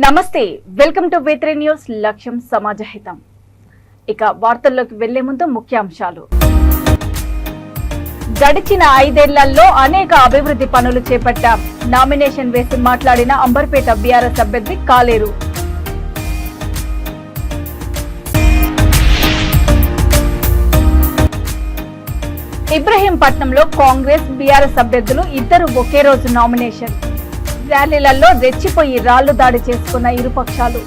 నమస్తే, welcome to V3 news. లక్ష్యం సమాజహితం. ఇక వార్తల్లోకి వెళ్లే ముందు ముఖ్యాంశాలు. గడిచిన 5 ఏళ్లలో అనేక అభివృద్ధి పనులు చేపట్టాం. నామినేషన్ వేసి మాట్లాడిన అంబర్పేట బీఆర్ఎస్ అభ్యర్థి కాలేరు. ఇబ్రహీంపట్నంలో కాంగ్రెస్ బీఆర్ఎస్ అభ్యర్థులు ఇద్దరు ఒకే రోజు నామినేషన్. ర్యాలీలలో రెచ్చిపోయి రాళ్లు దాడి చేసుకున్న ఇరుపక్షాలు.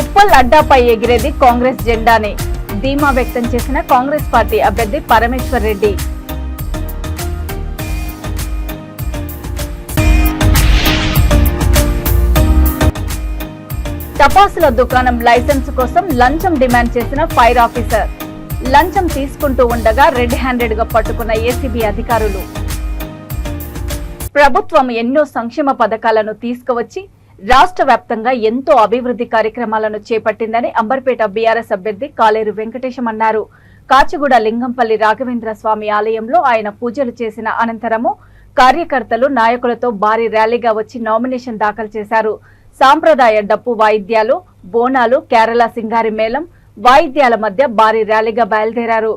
ఉప్పల్ అడ్డాపై ఎగిరేది కాంగ్రెస్ జెండానే ధీమా వ్యక్తం చేసిన కాంగ్రెస్ పార్టీ అభ్యర్థి పరమేశ్వర్ రెడ్డి. టపాసుల దుకాణం లైసెన్స్ కోసం లంచం డిమాండ్ చేసిన ఫైర్ ఆఫీసర్. లంచం తీసుకుంటూ ఉండగా రెడ్ హ్యాండెడ్ గా పట్టుకున్న ఏసీబీ అధికారులు. ప్రభుత్వం ఎన్నో సంక్షేమ పథకాలను తీసుకువచ్చి రాష్ట్ర వ్యాప్తంగా ఎంతో అభివృద్ధి కార్యక్రమాలను చేపట్టిందని అంబర్పేట బీఆర్ఎస్ అభ్యర్థి కాలేరు వెంకటేశం అన్నారు. కాచిగూడ లింగంపల్లి రాఘవేంద్ర స్వామి ఆలయంలో ఆయన పూజలు చేసిన అనంతరము కార్యకర్తలు నాయకులతో భారీ ర్యాలీగా వచ్చి నామినేషన్ దాఖలు చేశారు. సాంప్రదాయ డప్పు వాయిద్యాలు, బోనాలు, కేరళ సింగారి మేళం వాయిద్యాల మధ్య భారీ ర్యాలీగా బయలుదేరారు.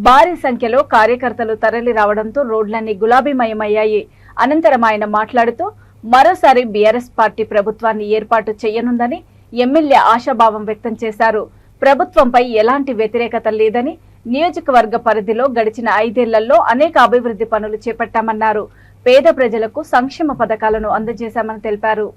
భారీ సంఖ్యలో కార్యకర్తలు తరలి రావడంతో రోడ్లన్నీ గులాబీమయమయ్యాయి. అనంతరం ఆయన మాట్లాడుతూ మరోసారి బీఆర్ఎస్ పార్టీ ప్రభుత్వాన్ని ఏర్పాటు చేయనుందని ఎమ్మెల్యే ఆశాభావం వ్యక్తం చేశారు. ప్రభుత్వంపై ఎలాంటి వ్యతిరేకత లేదని, నియోజకవర్గ పరిధిలో గడిచిన 5 ఏళ్లలో అనేక అభివృద్ధి పనులు చేపట్టామన్నారు. పేద ప్రజలకు సంక్షేమ పథకాలను అందజేశామని తెలిపారు.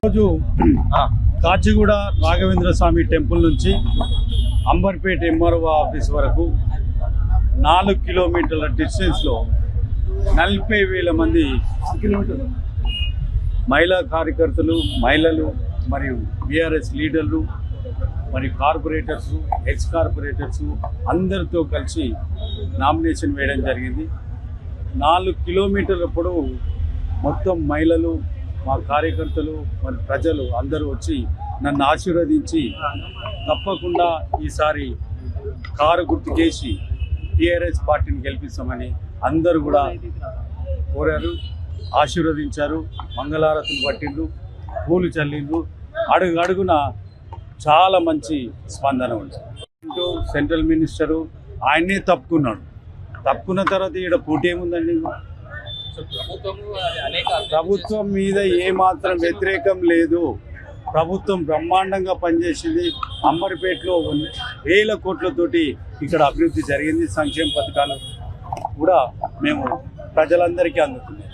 రోజు కాచిగూడ రాఘవేంద్ర స్వామి టెంపుల్ నుంచి అంబర్పేట ఎంఆర్ఓ ఆఫీస్ వరకు 4 కిలోమీటర్ల డిస్టెన్స్లో 40,000 మంది మహిళా కార్యకర్తలు, మహిళలు మరియు బీఆర్ఎస్ లీడర్లు మరియు కార్పొరేటర్స్, ఎక్స్ కార్పొరేటర్స్ అందరితో కలిసి నామినేషన్ వేయడం జరిగింది. 4 కిలోమీటర్ల పొడవు మొత్తం మహిళలు, మా కార్యకర్తలు, మరి ప్రజలు అందరూ వచ్చి నన్ను ఆశీర్వదించి తప్పకుండా ఈసారి కారు గుర్తుకేసి టీఆర్ఎస్ పార్టీని గెలిపిస్తామని అందరూ కూడా కోరారు, ఆశీర్వదించారు. మంగళారతులు పట్టిండ్రు, పూలు చల్లిండ్రు. అడుగు అడుగున చాలా మంచి స్పందన ఉంది. సెంట్రల్ మినిస్టరు ఆయనే తప్పుకున్న తర్వాత ఈడ పోటీ ఏముందండి? ప్రభుత్వం మీద ఏమాత్రం వ్యతిరేకం లేదు. ప్రభుత్వం బ్రహ్మాండంగా పనిచేసింది. అంబర్పేటలో 1,000 కోట్లతోటి ఇక్కడ అభివృద్ధి జరిగింది. సంక్షేమ పథకాలు కూడా మేము ప్రజలందరికీ అందుతున్నాయి.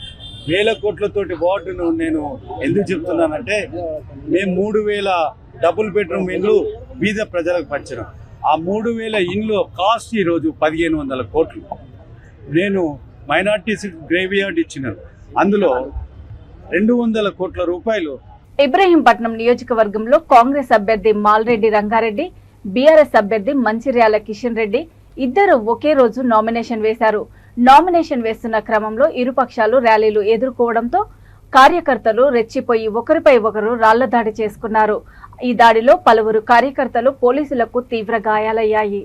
1,000 కోట్లతోటి వార్డును నేను ఎందుకు చెప్తున్నానంటే, మేము 3,000 డబుల్ బెడ్రూమ్ ఇండ్లు బీద ప్రజలకు పంచినాం. ఆ 3,000 ఇండ్లు కాస్ట్ ఈరోజు 1,500 కోట్లు. నేను మైనార్టీస్ గ్రేవియార్డ్ ఇచ్చినారు, అందులో 200 కోట్ల రూపాయలు. ఇబ్రహీంపట్నం నియోజకవర్గంలో కాంగ్రెస్ అభ్యర్థి మాల్రెడ్డి రంగారెడ్డి, బీఆర్ఎస్ అభ్యర్థి మంచిర్యాల కిషన్ రెడ్డి ఇద్దరు ఒకే రోజు నామినేషన్ వేశారు. నామినేషన్ వేస్తున్న క్రమంలో ఇరుపక్షాలు ర్యాలీలు ఎదుర్కోవడంతో కార్యకర్తలు రెచ్చిపోయి ఒకరిపై ఒకరు రాళ్ల దాడి చేసుకున్నారు. ఈ దాడిలో పలువురు కార్యకర్తలు, పోలీసులకు తీవ్ర గాయాలయ్యాయి.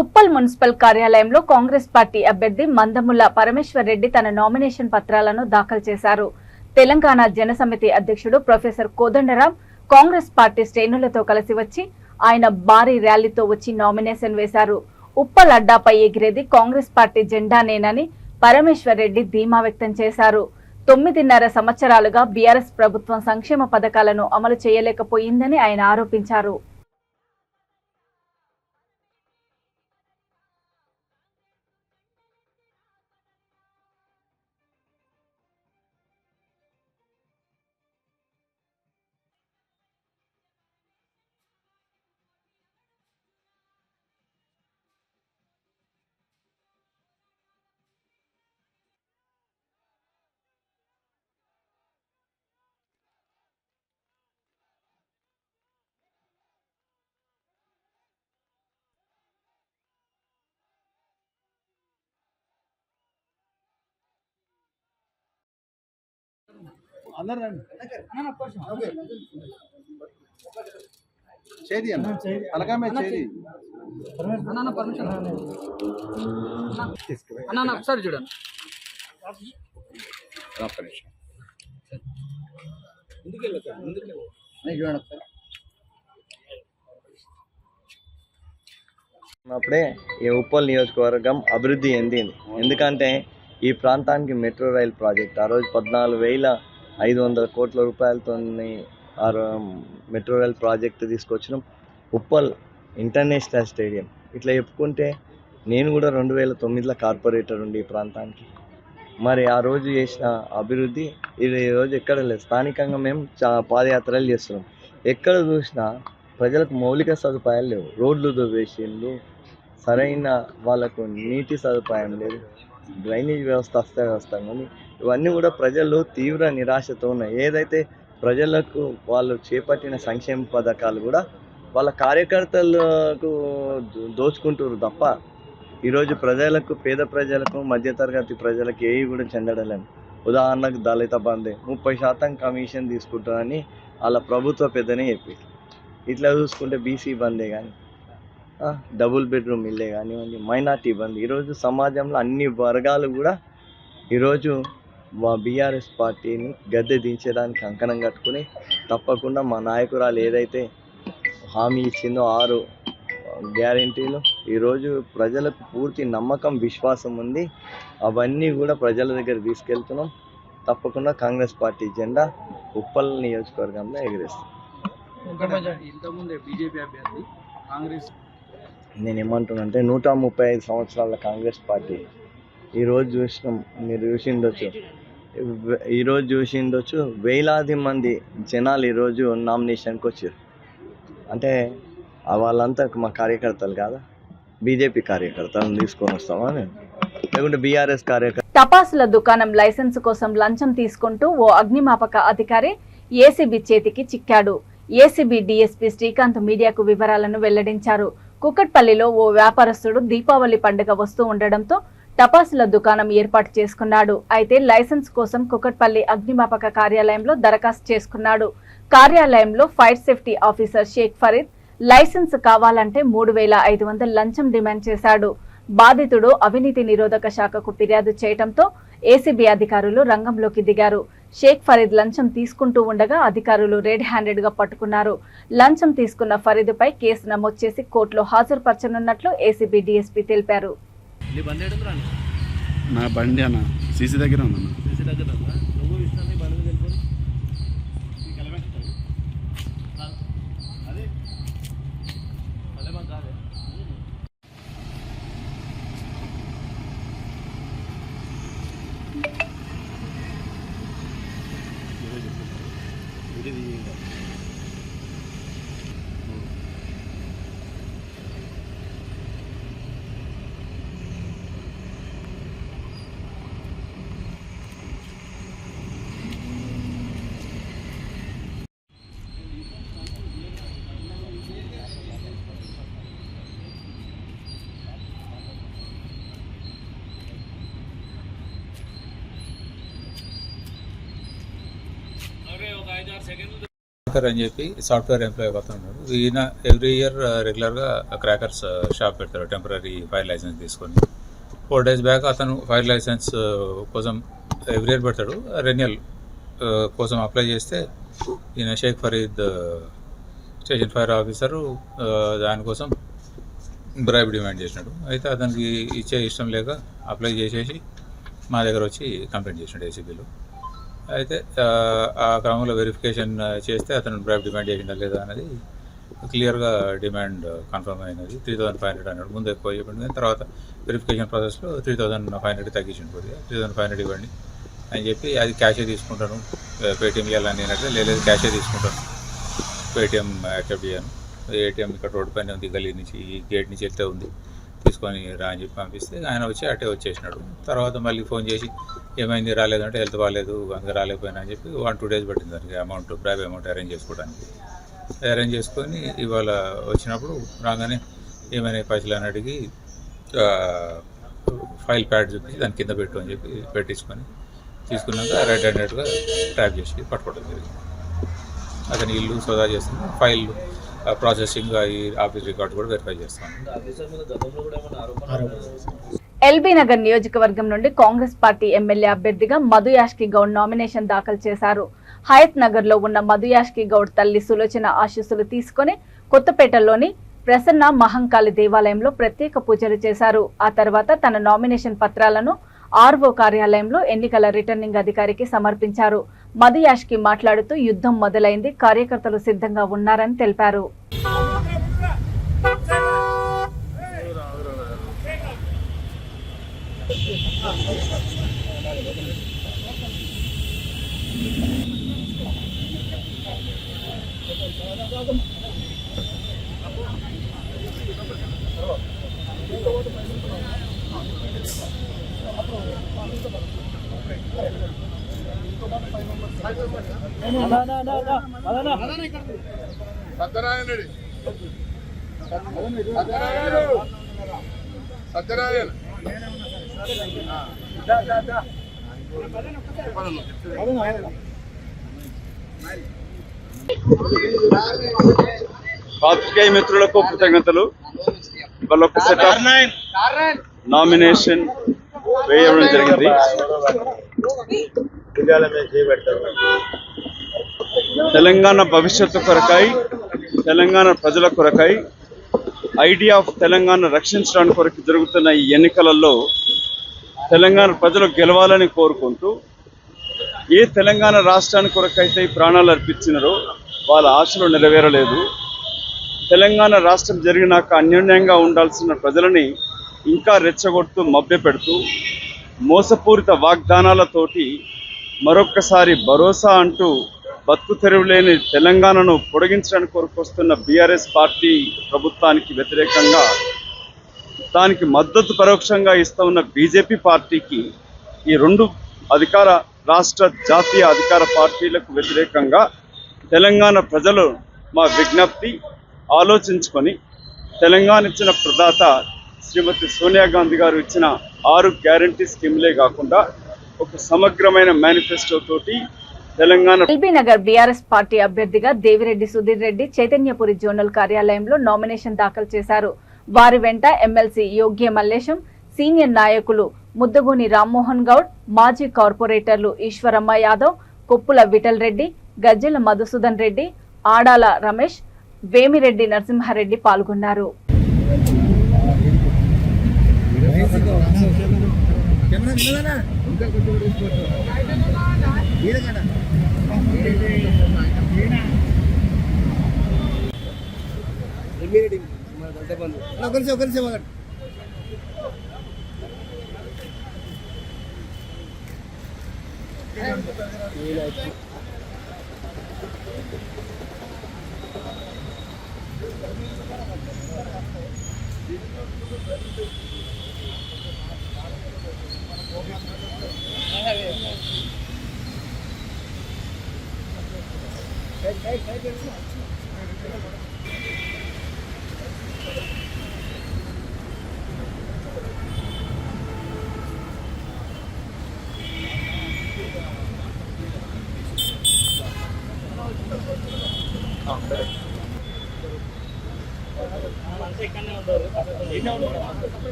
ఉప్పల్ మున్సిపల్ కార్యాలయంలో కాంగ్రెస్ పార్టీ అభ్యర్థి మందముల పరమేశ్వర్ రెడ్డి తన నామినేషన్ పత్రాలను దాఖలు చేశారు. తెలంగాణ జనసమితి అధ్యక్షుడు ప్రొఫెసర్ కోదండరాం కాంగ్రెస్ పార్టీ శ్రేణులతో కలిసి వచ్చి ఆయన భారీ ర్యాలీతో వచ్చి నామినేషన్ వేశారు. ఉప్పల్ అడ్డాపై ఎగిరేది కాంగ్రెస్ పార్టీ జెండానేనని పరమేశ్వర్ రెడ్డి ధీమా వ్యక్తం చేశారు. 9.5 సంవత్సరాలుగా బీఆర్ఎస్ ప్రభుత్వం సంక్షేమ పథకాలను అమలు చేయలేకపోయిందని ఆయన ఆరోపించారు. చేది అన్న అలాగమే చేది అన్న పర్మిషన్ అన్న ఒకసారి చూడండి. అప్పుడే ఈ ఉప్పల్ నియోజకవర్గం అభివృద్ధి చెందింది. ఎందుకంటే ఈ ప్రాంతానికి మెట్రో రైల్ ప్రాజెక్ట్ ఆ రోజు 14,500 కోట్ల రూపాయలతో మెట్రో రైల్ ప్రాజెక్ట్ తీసుకొచ్చినాం. ఉప్పల్ ఇంటర్నేషనల్ స్టేడియం ఇట్లా చెప్పుకుంటే నేను కూడా 2009లో కార్పొరేటర్ ఉండి ఈ ప్రాంతానికి. మరి ఆ రోజు చేసిన అభివృద్ధి ఈరోజు ఎక్కడ లేదు. స్థానికంగా మేము పాదయాత్రలు చేస్తున్నాం. ఎక్కడ చూసినా ప్రజలకు మౌలిక సదుపాయాలు లేవు. రోడ్లు దువ్వేసిండ్రు, సరైన వాళ్ళకు నీటి సదుపాయం లేదు, డ్రైనేజ్ వ్యవస్థ అస్తవ్యస్తంగా ఉంది. ఇవన్నీ కూడా ప్రజలు తీవ్ర నిరాశతో ఉన్నాయి. ఏదైతే ప్రజలకు వాళ్ళు చేపట్టిన సంక్షేమ పథకాలు కూడా వాళ్ళ కార్యకర్తలకు దోచుకుంటారు తప్ప ఈరోజు ప్రజలకు, పేద ప్రజలకు, మధ్యతరగతి ప్రజలకు ఏవి కూడా చెందడలేదు. ఉదాహరణకు దళిత బంధే 30% కమిషన్ తీసుకుంటారని వాళ్ళ ప్రభుత్వ పెద్దనే చెప్పి, ఇట్లా చూసుకుంటే బీసీ బందే కానీ, డబుల్ బెడ్రూమ్ ఇల్లే కానివ్వండి, మైనార్టీ బంద్. ఈరోజు సమాజంలో అన్ని వర్గాలు కూడా ఈరోజు బీఆర్ఎస్ పార్టీని గద్దె దించడానికి కంకణం కట్టుకుని తప్పకుండా మా నాయకురాలు ఏదైతే హామీ ఇచ్చిందో 6 గ్యారెంటీలు ఈరోజు ప్రజలకు పూర్తి నమ్మకం, విశ్వాసం ఉంది. అవన్నీ కూడా ప్రజల దగ్గర తీసుకెళ్తున్నాం. తప్పకుండా కాంగ్రెస్ పార్టీ జెండా ఉప్పల్ నియోజకవర్గంలో ఎగిరేస్తాం. ఇంతకుముందే బీజేపీ అభ్యర్థి కాంగ్రెస్ నేను ఏమంటున్నానంటే 135 సంవత్సరాల కాంగ్రెస్ పార్టీ ఈరోజు చూసినాం, మీరు చూసిండొచ్చు వేలాది మంది జనాలు ఈరోజు నామినేషన్కి వచ్చారు. అంటే వాళ్ళంతా మా కార్యకర్తలు కాదా? బీజేపీ కార్యకర్తలను తీసుకొని వస్తామా లేకుంటే బీఆర్ఎస్ కార్యకర్త? టపాసుల దుకాణం లైసెన్స్ కోసం లంచం తీసుకుంటూ ఓ అగ్నిమాపక అధికారి ఏసీబీ చేతికి చిక్కాడు. ఏసీబీ డీఎస్పీ శ్రీకాంత్ మీడియాకు వివరాలను వెల్లడించారు. కుకట్పల్లిలో ఓ వ్యాపారస్తుడు దీపావళి పండుగ వస్తూ ఉండడంతో టపాసుల దుకాణం ఏర్పాటు చేసుకున్నాడు. అయితే లైసెన్స్ కోసం కుకట్పల్లి అగ్నిమాపక కార్యాలయంలో దరఖాస్తు చేసుకున్నాడు. కార్యాలయంలో fire safety officer Sheikh Farid licence కావాలంటే 3,500 లంచం డిమాండ్ చేశాడు. బాధితుడు అవినీతి నిరోధక శాఖకు ఫిర్యాదు చేయడంతో ఏసీబీ అధికారులు రంగంలోకి దిగారు. షేక్ ఫరీద్ లంచం తీసుకుంటూ ఉండగా అధికారులు రెడ్ హ్యాండెడ్ గా పట్టుకున్నారు. లంచం తీసుకున్న ఫరీద్ పై కేసు నమోదు చేసి కోర్టులో హాజరుపరచనున్నట్లు ఏసీబీ డీఎస్పీ తెలిపారు. నా బండి అన్న సీసీ దగ్గర ఉందన్న. అని చెప్పి సాఫ్ట్వేర్ ఎంప్లాయీ అతను ఉన్నాడు. ఈయన ఎవ్రీ ఇయర్ రెగ్యులర్గా క్రాకర్స్ షాప్ పెడతాడు టెంపరీ ఫైర్ లైసెన్స్ తీసుకొని. 4 days బ్యాక్ అతను ఫైర్ లైసెన్స్ కోసం ఎవ్రీ ఇయర్ పెడతాడు, రెన్యువల్ కోసం అప్లై చేస్తే ఈయన Sheikh Farid station fire officer దానికోసం బ్రైబ్ డిమాండ్ చేసినాడు. అయితే అతనికి ఇచ్చే ఇష్టం లేక అప్లై చేసేసి మా దగ్గర వచ్చి కంప్లైంట్ చేసినాడు ఏసీబీలో. అయితే ఆ క్రమంలో వెరిఫికేషన్ చేస్తే అతను బ్రైబ్ డిమాండ్ చేసిందా లేదా అనేది క్లియర్గా డిమాండ్ కన్ఫర్మ్ అయినది. 3,500 అన్నాడు. ముందు ఎక్కువ చెప్పింది, కానీ తర్వాత వెరిఫికేషన్ ప్రాసెస్లో 3,500 తగ్గించింది. కొద్దిగా 3,500 ఇవ్వండి అని చెప్పి అది క్యాషే తీసుకుంటాను, పేటిఎం ఇవ్వాలని అంటే లేదు క్యాషే తీసుకుంటాను, పేటిఎం యాక్సెప్ట్ చేయను, ఏటీఎం ఇక్కడ రోడ్డు పైన ఉంది, గల్లీ నుంచి ఈ గేట్ నుంచి వెళ్తే ఉంది, తీసుకొని రా అని చెప్పి పంపిస్తే ఆయన వచ్చి అటే వచ్చేసినాడు. తర్వాత మళ్ళీ ఫోన్ చేసి ఏమైంది రాలేదంటే హెల్త్ బాగాలేదు అందుకే రాలేకపోయినా అని చెప్పి 1-2 days పట్టింది దానికి అమౌంట్ బ్రైబ్ అమౌంట్ అరేంజ్ చేసుకోవడానికి. అరేంజ్ చేసుకొని ఇవాళ వచ్చినప్పుడు రాగానే ఏమైనా పైసలు అని అడిగి ఫైల్ ప్యాడ్ చూపించి దాని కింద పెట్టు అని చెప్పి పెట్టించుకొని తీసుకున్నాక రెడ్ హ్యాండెడ్గా ట్రాప్ చేసి పట్టుకోవడం జరిగింది. అతని ఇల్లు సోదా చేస్తుంది, ఫైల్ ప్రాసెసింగ్ ఈ ఆఫీస్ రికార్డు కూడా వెరిఫై చేస్తాను. ఎల్బీ నగర్ నియోజకవర్గం నుండి కాంగ్రెస్ పార్టీ ఎమ్మెల్యే అభ్యర్థిగా మధు యాష్కి గౌడ్ నామినేషన్ దాఖలు చేశారు. హయత్ నగర్ లో ఉన్న మధు యాష్కి గౌడ్ తల్లి సులోచన ఆశీస్సులు తీసుకుని కొత్తపేటలోని ప్రసన్న మహంకాళి దేవాలయంలో ప్రత్యేక పూజలు చేశారు. ఆ తర్వాత తన నామినేషన్ పత్రాలను ఆర్ఓ కార్యాలయంలో ఎన్నికల రిటర్నింగ్ అధికారికి సమర్పించారు. మధు యాష్కి మాట్లాడుతూ యుద్ధం మొదలైంది, కార్యకర్తలు సిద్ధంగా ఉన్నారని తెలిపారు. పాత్రికేయ మిత్రులకు కృతజ్ఞతలు. ఇవాళ ఒక సెట్ ఆఫ్ నామినేషన్ వేయడం జరిగింది. తెలంగాణ భవిష్యత్తు కొరకై, తెలంగాణ ప్రజల కొరకై, ఐడియా ఆఫ్ తెలంగాణ రక్షించడానికి కొరకు జరుగుతున్న ఈ ఎన్నికలలో తెలంగాణ ప్రజలు గెలవాలని కోరుకుంటూ ఏ తెలంగాణ రాష్ట్రానికి కొరకైతే ప్రాణాలు అర్పించినారో వాళ్ళ ఆశలు నెరవేరలేదు. తెలంగాణ రాష్ట్రం జరిగినాక అన్యోన్యంగా ఉండాల్సిన ప్రజలని ఇంకా రెచ్చగొడుతూ మభ్యపెడుతూ మోసపూరిత వాగ్దానాలతోటి మరొక్కసారి భరోసా అంటూ బతుకు తెరువు లేని తెలంగాణను పొడిగించడానికి కొరకు వస్తున్న బీఆర్ఎస్ పార్టీ ప్రభుత్వానికి వ్యతిరేకంగా, దానికి మద్దతు పరోక్షంగా ఇస్తూ ఉన్న బీజేపీ పార్టీకి, ఈ రెండు అధికార రాష్ట్ర జాతీయ అధికార పార్టీలకు వ్యతిరేకంగా తెలంగాణ ప్రజలు మా విజ్ఞప్తి ఆలోచించుకొని తెలంగాణ ఇచ్చిన ప్రదాత శ్రీమతి సోనియా గాంధీ గారు ఇచ్చిన 6 గ్యారంటీ స్కీమ్లే కాకుండా ఒక సమగ్రమైన మేనిఫెస్టో తోటి Telangana. LB Nagar BRS party అభ్యర్థిగా దేవిరెడ్డి సుధీర్ రెడ్డి చైతన్యపురి జోనల్ కార్యాలయంలో నామినేషన్ దాఖలు చేశారు. వారి వెంట ఎమ్మెల్సీ యోగ్య మల్లేశం, సీనియర్ నాయకులు ముద్దగూని రామ్మోహన్ గౌడ్, మాజీ కార్పొరేటర్లు ఈశ్వరమ్మ యాదవ్, కొప్పుల విఠల్ రెడ్డి, గజ్జెల మధుసూదన్ రెడ్డి, ఆడాల రమేష్, వేమిరెడ్డి నరసింహారెడ్డి పాల్గొన్నారు.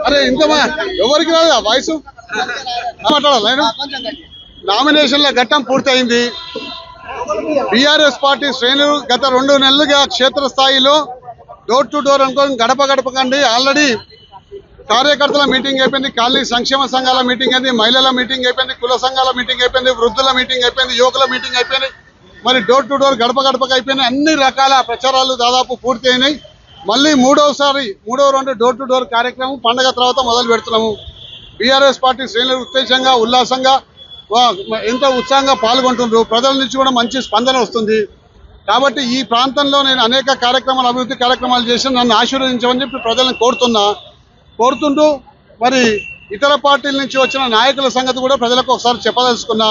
అరే ఇంతమా ఎవరికి రాదు వాయిస్ మాట్లాడాలి. నామినేషన్ల ఘట్టం పూర్తయింది. బీఆర్ఎస్ పార్టీ శ్రేణులు గత 2 నెలలుగా క్షేత్రస్థాయిలో డోర్ టు డోర్ అనుకోని గడప గడపకండి ఆల్రెడీ కార్యకర్తల మీటింగ్ అయిపోయింది, కాలనీ సంక్షేమ సంఘాల మీటింగ్ అయింది, మహిళల మీటింగ్ అయిపోయింది, కుల సంఘాల మీటింగ్ అయిపోయింది, వృద్ధుల మీటింగ్ అయిపోయింది, యువకుల మీటింగ్ అయిపోయింది. మరి డోర్ టు డోర్ గడప గడపకు అయిపోయినాయి. అన్ని రకాల ప్రచారాలు దాదాపు పూర్తి అయినాయి. మళ్ళీ మూడో రౌండ్ డోర్ టు డోర్ కార్యక్రమం పండగ తర్వాత మొదలు పెడుతున్నాము. బీఆర్ఎస్ పార్టీ శ్రేణులు ఉత్తేజంగా ఉల్లాసంగా ఎంతో ఉత్సాహంగా పాల్గొంటున్నారు. ప్రజల నుంచి కూడా మంచి స్పందన వస్తుంది. కాబట్టి ఈ ప్రాంతంలో నేను అనేక కార్యక్రమాలు అభివృద్ధి కార్యక్రమాలు చేసి నన్ను ఆశీర్వదించమని చెప్పి ప్రజలను కోరుతుంటూ మరి ఇతర పార్టీల నుంచి వచ్చిన నాయకుల సంగతి కూడా ప్రజలకు ఒకసారి చెప్పదలుచుకున్నా.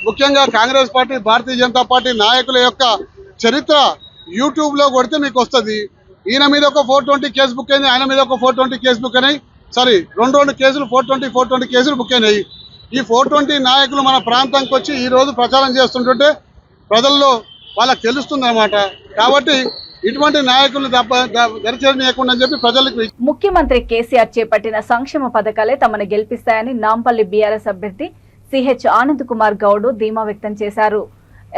ముఖ్యంగా కాంగ్రెస్ పార్టీ, భారతీయ జనతా పార్టీ నాయకుల యొక్క చరిత్ర యూట్యూబ్లో కొడితే మీకు వస్తుంది. ఈయన మీద ఒక 420 కేసు బుక్ అయింది, ఆయన మీద ఒక 420 కేసు బుక్ అయినాయి. సారీ 2 కేసులు 420 కేసులు బుక్ అయినాయి. ఈ 420 నాయకులు మన ప్రాంతానికి వచ్చి ఈ రోజు ప్రచారం చేస్తుంటుంటే ప్రజల్లో వాళ్ళకి తెలుస్తుంది అన్నమాట. కాబట్టి ఇటువంటి నాయకులు దరిచేరనీయకుండా చెప్పి ప్రజలకు ముఖ్యమంత్రి కేసీఆర్ చేపట్టిన సంక్షేమ పథకాలే తమను గెలిపిస్తాయని నాంపల్లి బీఆర్ఎస్ అభ్యర్థి సిహెచ్ ఆనంద్ కుమార్ గౌడ్ ధీమా వ్యక్తం చేశారు.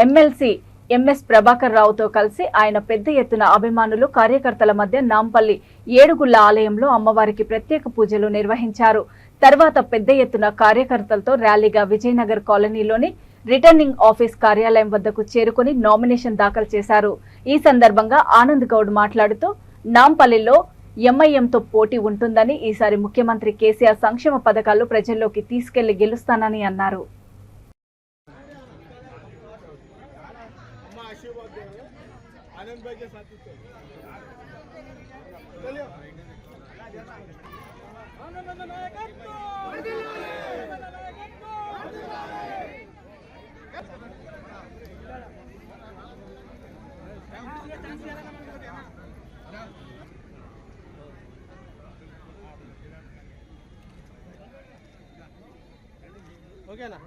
ఎమ్మెల్సీ ఎంఎస్ ప్రభాకర్ రావుతో కలిసి ఆయన పెద్ద ఎత్తున అభిమానులు కార్యకర్తల మధ్య నాంపల్లి ఏడుగుళ్ల ఆలయంలో అమ్మవారికి ప్రత్యేక పూజలు నిర్వహించారు. తర్వాత పెద్ద ఎత్తున కార్యకర్తలతో ర్యాలీగా విజయనగర్ కాలనీలోని రిటర్నింగ్ ఆఫీస్ కార్యాలయం వద్దకు చేరుకుని నామినేషన్ దాఖలు చేశారు. ఈ సందర్భంగా ఆనంద్ గౌడ్ మాట్లాడుతూ నాంపల్లిలో ఎంఐఎంతో పోటీ ఉంటుందని, ఈసారి ముఖ్యమంత్రి కేసీఆర్ సంక్షేమ పథకాలు ప్రజల్లోకి తీసుకెళ్లి గెలుస్తానని అన్నారు. ఓకేనా?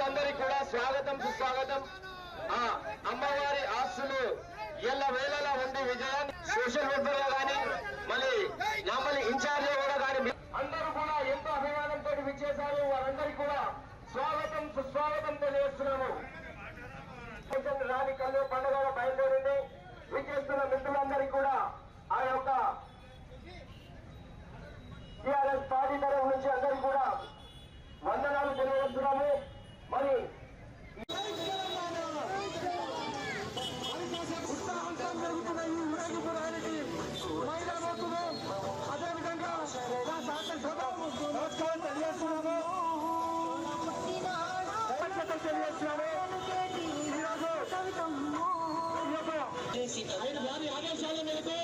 అందరికీ కూడా స్వాగతం సుస్వాగతం. అమ్మవారి ఆస్తులు ఎల్ల వేళలా ఉండి విజయాన్ని సోషల్ వెల్ఫేర్ లో కానీ మళ్ళీ నామల్లి ఇన్ఛార్జ్ కూడా కానీ అందరూ కూడా ఎంతో అభిమానంతో విచ్చేశారు. వారందరికీ కూడా స్వాగతం సుస్వాగతం తెలియజేస్తున్నాము. రాని కళ్ళు పండుగ బయలుదేరింది. విచ్చేస్తున్న మిత్రులందరికీ కూడా ఆ యొక్క టీఆర్ఎస్ పార్టీ తరఫు నుంచి అందరికీ కూడా వందనాలు తెలియజేస్తున్నాము. మరి వారి ఆదేశాల మేరకు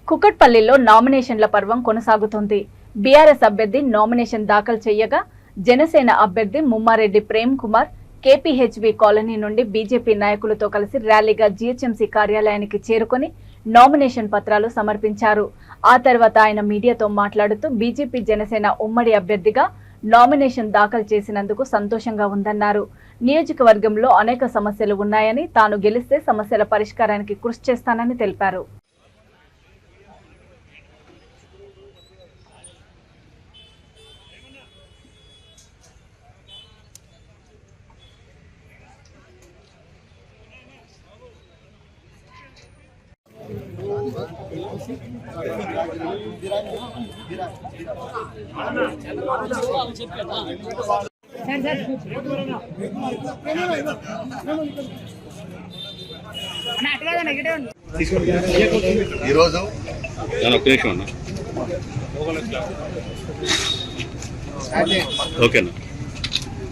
కుకట్పల్లిలో నామినేషన్ల పర్వం కొనసాగుతోంది. బీఆర్ఎస్ అభ్యర్థి నామినేషన్ దాఖలు చేయగా జనసేన అభ్యర్థి ముమ్మారెడ్డి ప్రేమ్ కుమార్ కేపీహెచ్బీ కాలనీ నుండి బీజేపీ నాయకులతో కలిసి ర్యాలీగా జీహెచ్ఎంసీ కార్యాలయానికి చేరుకుని నామినేషన్ పత్రాలు సమర్పించారు. ఆ తర్వాత ఆయన మీడియాతో మాట్లాడుతూ బీజేపీ జనసేన ఉమ్మడి అభ్యర్థిగా నామినేషన్ దాఖలు చేసినందుకు సంతోషంగా ఉందన్నారు. నియోజకవర్గంలో అనేక సమస్యలు ఉన్నాయని, తాను గెలిస్తే సమస్యల పరిష్కారానికి కృషి చేస్తానని తెలిపారు. ఈరోజు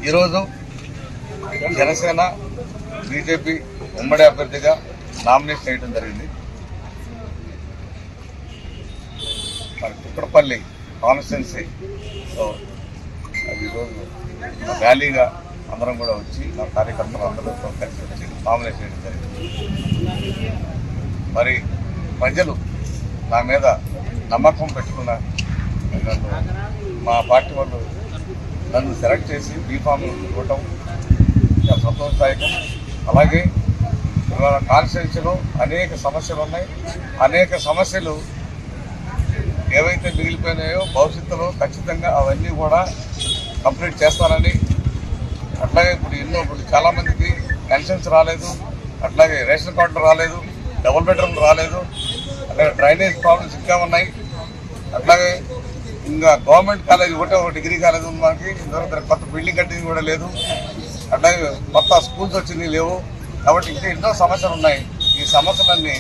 ఈరోజు జనసేన బీజేపీ ఉమ్మడి అభ్యర్థిగా నామినేషన్ చేయడం జరిగింది. మరి కుక్కడపల్లి కాన్స్టిట్యున్సీలో అది ఈరోజు ర్యాలీగా అందరం కూడా వచ్చి నా కార్యకర్తలు అందరితో కలిసి వచ్చి నామినేషన్ చేయడం జరిగింది. మరి ప్రజలు నా మీద నమ్మకం పెట్టుకున్న మా పార్టీ వాళ్ళు నన్ను సెలెక్ట్ చేసి బీఫామ్ ఇవ్వటం చాలా సంతోషదాయకం. అలాగే ఇవాళ కాన్స్టిట్యున్సీలో అనేక సమస్యలు ఉన్నాయి. అనేక సమస్యలు ఏవైతే మిగిలిపోయినాయో భవిష్యత్తులో ఖచ్చితంగా అవన్నీ కూడా కంప్లీట్ చేస్తానని, అట్లాగే ఇప్పుడు చాలామందికి పెన్షన్స్ రాలేదు, అట్లాగే రేషన్ కార్డులు రాలేదు, డబుల్ బెడ్రూమ్ రాలేదు, అట్లాగే డ్రైనేజ్ ప్రాబ్లమ్స్ ఇంకా ఉన్నాయి. అట్లాగే ఇంకా గవర్నమెంట్ కాలేజ్ ఒకటే ఒక డిగ్రీ కాలేజ్ ఉంది మనకి, ఇంతవరకు కొత్త బిల్డింగ్ కట్టింది కూడా లేదు. అట్లాగే కొత్త స్కూల్స్ వచ్చింది లేవు. కాబట్టి ఇంకా ఎన్నో సమస్యలు ఉన్నాయి. ఈ సమస్యలన్నీ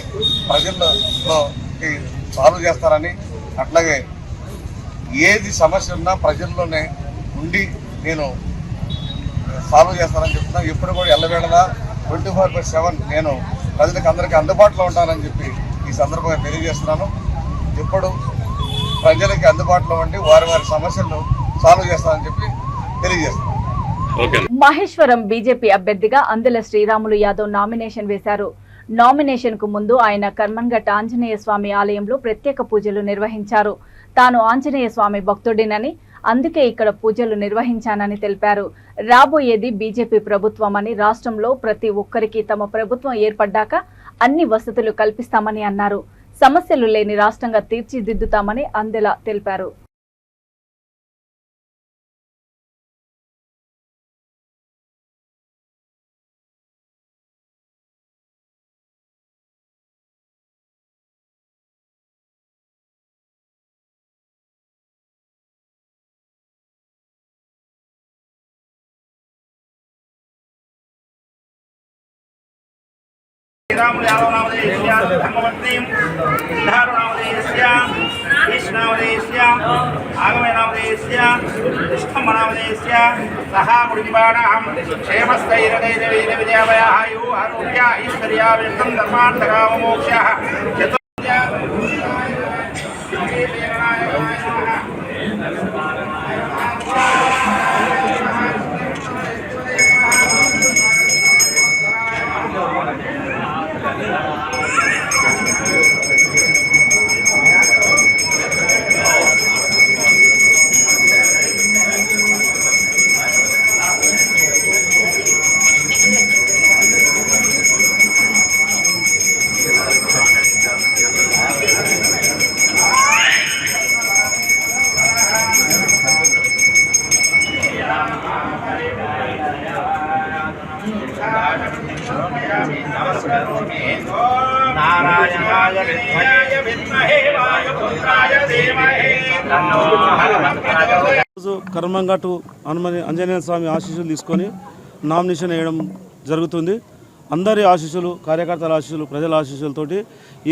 ప్రజల్లో సాల్వ్ చేస్తారని, అట్లాగే ఏది సమస్య ఉన్నా ప్రజల్లోనే ఉండి నేను సాల్వ్ చేస్తానని చెప్తున్నా. ఎప్పుడు కూడా ఎల్లవేళలా 24/7 నేను ప్రజలకు అందరికీ అందుబాటులో ఉంటానని చెప్పి ఈ సందర్భంగా తెలియజేస్తున్నాను. ఎప్పుడు ప్రజలకి అందుబాటులో ఉండి వారి సమస్యలను సాల్వ్ చేస్తానని చెప్పి తెలియజేస్తున్నాను. మహేశ్వరం బీజేపీ అభ్యర్థిగా అందుల శ్రీరాములు యాదవ్ నామినేషన్ వేశారు. నామినేషన్ కు ముందు ఆయన కర్మన్ఘట్ ఆంజనేయ స్వామి ఆలయంలో ప్రత్యేక పూజలు నిర్వహించారు. తాను ఆంజనేయ స్వామి భక్తుడినని, అందుకే ఇక్కడ పూజలు నిర్వహించానని తెలిపారు. రాబోయేది బీజేపీ ప్రభుత్వమని, రాష్ట్రంలో ప్రతి ఒక్కరికి తమ ప్రభుత్వం ఏర్పడ్డాక అన్ని వసతులు కల్పిస్తామని అన్నారు. సమస్యలు లేని రాష్ట్రంగా తీర్చిదిద్దుతామని అందెల తెలిపారు. श्रीरामुलु यादव नामधेयस्य धर्मपत्नीं सिद्धारु नामधेयस्य कृष्णामधेयस्य आगमे नामधेयस्य कृष्णम नामधेयस्य सह कुटुम्बानां क्षेमस्थैर्यविजयावयाहायुः आरोग्य ऐश्वर्याभिवृद्धिं धर्मार्थकाममोक्षः కర్మంఘట్ ఆంజనేయ స్వామి ఆశీస్సులు తీసుకొని నామినేషన్ వేయడం జరుగుతుంది. అందరి ఆశీస్సులు, కార్యకర్తల ఆశీస్సులు, ప్రజల ఆశీస్సులతోటి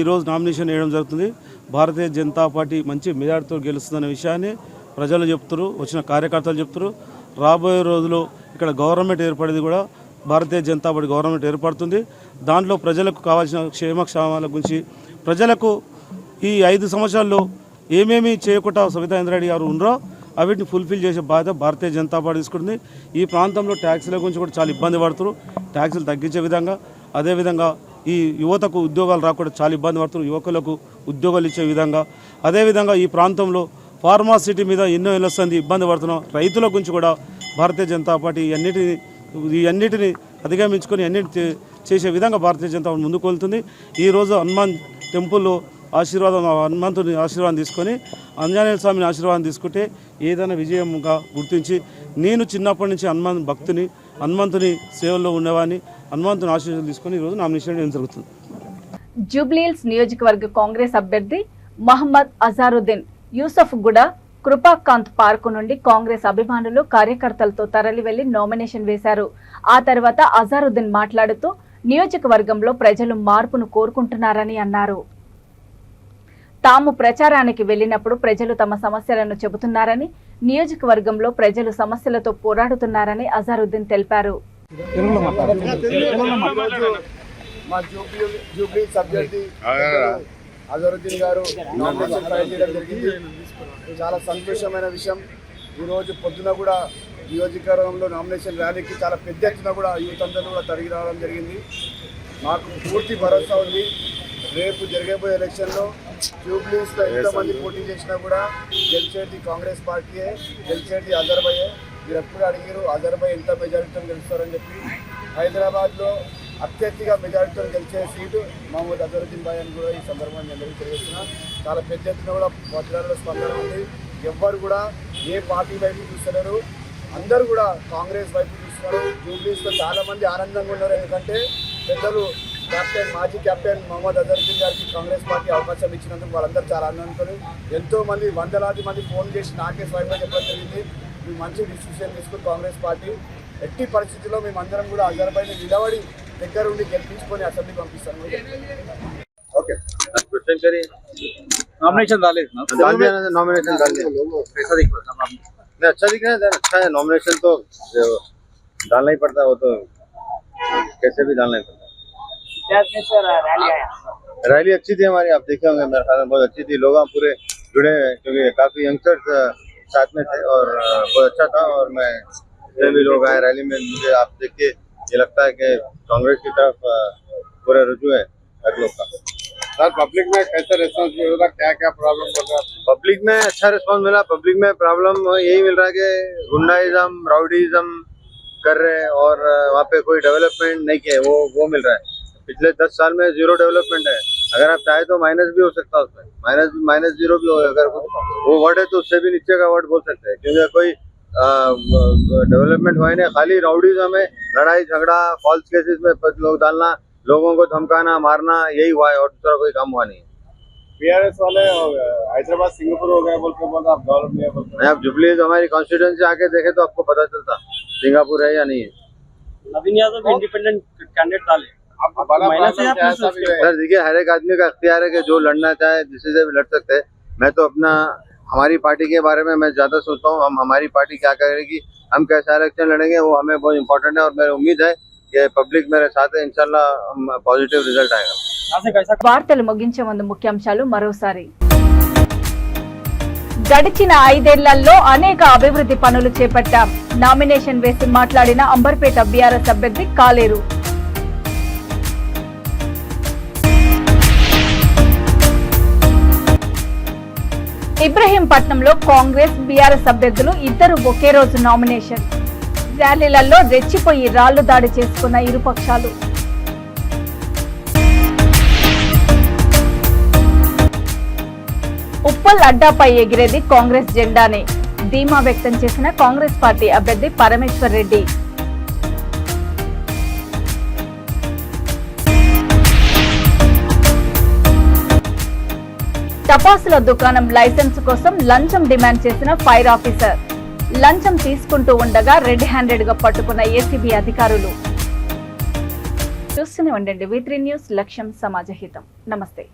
ఈరోజు నామినేషన్ వేయడం జరుగుతుంది. భారతీయ జనతా పార్టీ మంచి మెజార్టీతో గెలుస్తుందనే విషయాన్ని ప్రజలు చెప్తారు, వచ్చిన కార్యకర్తలు చెప్తారు. రాబోయే రోజుల్లో ఇక్కడ గవర్నమెంట్ ఏర్పడేది కూడా భారతీయ జనతా పార్టీ గవర్నమెంట్ ఏర్పడుతుంది. దాంట్లో ప్రజలకు కావాల్సిన క్షేమక్షేమాల గురించి, ప్రజలకు ఈ 5 సంవత్సరాల్లో ఏమేమి చేయకుండా సబితా ఇంద్రారెడ్డి గారు ఉన్నారో అవిటిని ఫుల్ఫిల్ చేసే బాధ్యత భారతీయ జనతా పార్టీ తీసుకుంటుంది. ఈ ప్రాంతంలో ట్యాక్సీల గురించి కూడా చాలా ఇబ్బంది పడుతున్నారు. ట్యాక్సీలు తగ్గించే విధంగా, అదేవిధంగా ఈ యువతకు ఉద్యోగాలు రాకుండా చాలా ఇబ్బంది పడుతున్నారు. యువకులకు ఉద్యోగాలు ఇచ్చే విధంగా, అదేవిధంగా ఈ ప్రాంతంలో ఫార్మాసిటీ మీద ఎన్నో వస్తుంది ఇబ్బంది పడుతున్నాం. రైతుల గురించి కూడా భారతీయ జనతా పార్టీ అన్నిటిని అధిగమించుకొని అన్నిటి చేసే విధంగా భారతీయ జనతా పార్టీ ముందుకు వెళ్తుంది. ఈరోజు హనుమాన్ టెంపుల్లో హనుమంతుని ఆశీర్వాదం తీసుకొని, ఆంజనేయ స్వామిని ఆశీర్వాదం తీసుకుంటే ఏదైనా విజయంగా గుర్తించి, నేను చిన్నప్పటి నుంచి హనుమాన్ భక్తుని, హనుమంతుని సేవల్లో ఉండేవాడిని, హనుమంతుని ఆశీర్వాదం తీసుకొని ఈరోజు నామినేషన్ వేయడం జరుగుతుంది. జూబ్లీహిల్స్ నియోజకవర్గ కాంగ్రెస్ అభ్యర్థి మహమ్మద్ అజారుద్దీన్ యూసఫ్ గూడ కృపాకాంత్ పార్కు నుండి కాంగ్రెస్ అభిమానులు, కార్యకర్తలతో తరలి వెళ్లి నామినేషన్ వేశారు. ఆ తర్వాత అజారుద్దీన్ మాట్లాడుతూ, నియోజకవర్గంలో ప్రజలు మార్పును కోరుకుంటున్నారని అన్నారు. తాము ప్రచారానికి వెళ్లినప్పుడు ప్రజలు తమ సమస్యలను చెబుతున్నారని, నియోజకవర్గంలో ప్రజలు సమస్యలతో పోరాడుతున్నారని అజారుద్దీన్ తెలిపారు. జూబ్లీ అభ్యర్థి అజరుద్దీన్ గారు నామినేషన్ ఫైల్ చేయడం జరిగింది. చాలా సంతోషమైన విషయం. ఈరోజు పొద్దున కూడా నియోజకవర్గంలో నామినేషన్ ర్యాలీకి చాలా పెద్ద ఎత్తున కూడా యూత్ అందరూ కూడా తరిగి రావడం జరిగింది. నాకు పూర్తి భరోసా ఉంది, రేపు జరగబోయే ఎలక్షన్లో జూబ్లీస్లో ఎంతమంది పోటీ చేసినా కూడా గెలిచేది కాంగ్రెస్ పార్టీయే, గెలిచేది అజర్బయ్యే. మీరు ఎప్పుడు అడిగారు అజర్బయ్ ఎంత మెజారిటీతో గెలుస్తారని చెప్పి. హైదరాబాద్లో అత్యధిక మెజారిటీతో గెలిచే సీటు మహమ్మద్ అజరుద్దీన్ భాయ్ అని కూడా ఈ సందర్భంగా అందరికీ తెలియజేస్తున్నా. చాలా పెద్ద ఎత్తున కూడా ప్రచారంలో స్పందన ఉంది. ఎవ్వరు కూడా ఏ పార్టీ వైపు చూస్తున్నారు, అందరూ కూడా కాంగ్రెస్ వైపు చూస్తున్నారు. జూబ్లీస్లో చాలామంది ఆనందంగా ఉన్నారు, ఎందుకంటే పెద్దలు మాజీ కెప్టెన్ మహమ్మద్ అజరుద్దీన్ గారికి కాంగ్రెస్ పార్టీ అవకాశం ఇచ్చినందుకు వాళ్ళందరూ చాలా ఆనందంతో, ఎంతోమంది వందలాది మంది ఫోన్ చేసి నాకే స్వయంగా చెప్పడం జరిగింది. మేము మంచి డిసిషన్ తీసుకుని కాంగ్రెస్ పార్టీ ఎట్టి పరిస్థితుల్లో మేమందరం కూడా అజర్బైని నిలబడి దగ్గర ఉండి గెలిపించుకొని అసెంబ్లీ పంపిస్తాను. ओके क्वेश्चन करिए। नॉमिनेशन डाले नॉमिनेशन डालिए। कैसा दिख रहा है? नहीं अच्छा दिख रहा है, अच्छा है। नॉमिनेशन तो डालना ही पड़ता है, वो तो कैसे भी डालना ही पड़ता है। रैली अच्छी थी हमारी, आप देखे होंगे, मेरे ख्याल में बहुत अच्छी थी। लोग पूरे जुड़े हुए क्योंकि काफी यंगस्टर्स साथ में थे और बहुत अच्छा था। और मैं जितने भी लोग आए रैली में, मुझे आप देख के ये लगता है कि कांग्रेस की तरफ पूरा रुझान है हर लोग का। सर पब्लिक में कैसा रिस्पॉन्स मिला, क्या क्या प्रॉब्लम चल रहा है? पब्लिक में अच्छा रिस्पॉन्स मिला। पब्लिक में प्रॉब्लम यही मिल रहा है कि गुंडाइज्म राउडीज्म कर रहे हैं और वहाँ पे कोई डेवलपमेंट नहीं किया है, वो मिल रहा है। पिछले 10 साल में जीरो डेवलपमेंट है। अगर आप चाहे तो माइनस भी हो सकता है, उसमें माइनस जीरो भी हो। अगर वो वर्ड है तो उससे भी नीचे का वर्ड बोल सकते हैं, क्योंकि कोई डेवलपमेंट हुआ नहीं। खाली राउडीज्म में लड़ाई झगड़ा, फॉल्स केसेस में लोग डालना, लोगों को धमकाना मारना, यही हुआ है और दूसरा कोई काम हुआ नहीं है। बीआरएस वाले हैदराबाद सिंगापुर हो गए बोल के बोला, आप डेवलप नहीं है बोल के। आप जुबली हमारी कॉन्स्टिट्यूएंसी आके देखे तो आपको पता चलता सिंगापुर है या नहीं है। नवीन यादव इंडिपेंडेंट कैंडिडेट डाले आपको बड़ा सर देखिए, हर एक आदमी का अख्तियार है कि जो लड़ना चाहे जिससे से भी लड़ सकते हैं। मैं तो अपना हमारी पार्टी के बारे में मैं ज्यादा सोचता हूँ, हम हमारी पार्टी क्या करेगी, हम कैसा इलेक्शन लड़ेंगे, वो हमें बहुत इंपॉर्टेंट है। और मेरी उम्मीद है कि पब्लिक मेरे साथ है, इंशाल्लाह पॉजिटिव रिजल्ट आएगा। వార్తలు ముగించే ముందు ముఖ్యాంశాలు మరోసారి. గడిచిన 5 ఏళ్లలో అనేక అభివృద్ధి పనులు చేపట్టాం. నామినేషన్ వేసి మాట్లాడిన అంబర్పేట బీఆర్ఎస్ అభ్యర్థి కాలేరు. ఇబ్రహీంపట్నంలో కాంగ్రెస్ బీఆర్ఎస్ అభ్యర్థులు ఇద్దరు ఒకే రోజు నామినేషన్. ర్యాలీలలో రెచ్చిపోయి రాళ్లు దాడి చేసుకున్న ఇరుపక్షాలు. ఉప్పల్ అడ్డాపై ఎగిరేది కాంగ్రెస్ జెండానే ధీమా వ్యక్తం చేసిన కాంగ్రెస్ పార్టీ అభ్యర్థి పరమేశ్వర్ రెడ్డి. టపాసుల దుకాణం లైసెన్స్ కోసం లంచం డిమాండ్ చేసిన ఫైర్ ఆఫీసర్. లంచం తీసుకుంటూ ఉండగా రెడ్ హ్యాండెడ్ గా పట్టుకున్న ఏసీబీ అధికారులు. చూస్తూనే ఉండండి V3 న్యూస్, లక్ష్యం సమాజహితం. నమస్తే.